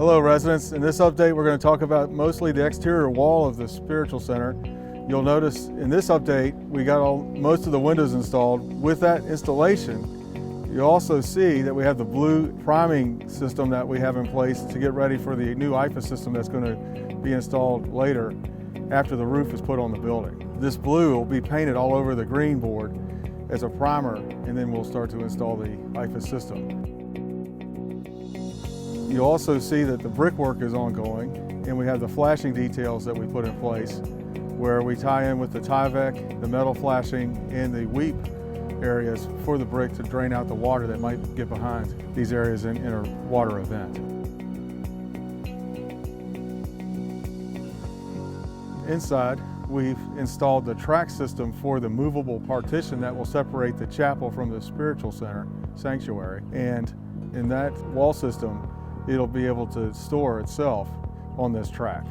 Hello residents, in this update we're going to talk about mostly the exterior wall of the Spiritual Center. You'll notice in this update we got most of the windows installed. With that installation, you also see that we have the blue priming system that we have in place to get ready for the new IFA system that's going to be installed later after the roof is put on the building. This blue will be painted all over the green board as a primer, and then we'll start to install the IFA system. You also see that the brickwork is ongoing, and we have the flashing details that we put in place where we tie in with the Tyvek, the metal flashing, and the weep areas for the brick to drain out the water that might get behind these areas in a water event. Inside, we've installed the track system for the movable partition that will separate the chapel from the Spiritual Center sanctuary. And in that wall system, it'll be able to store itself on this track.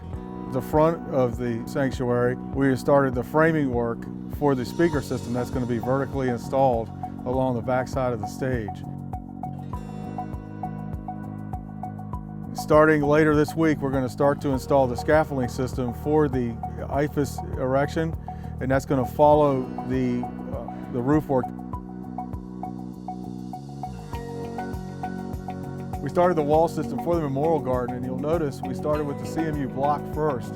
The front of the sanctuary, we started the framing work for the speaker system that's going to be vertically installed along the back side of the stage. Starting later this week, we're going to start to install the scaffolding system for the IFA erection, and that's going to follow the roof work. We started the wall system for the memorial garden, and you'll notice we started with the CMU block first,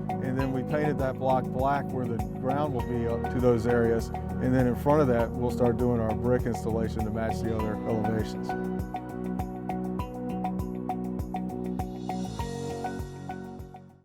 and then we painted that block black where the ground will be up to those areas, and then in front of that we'll start doing our brick installation to match the other elevations.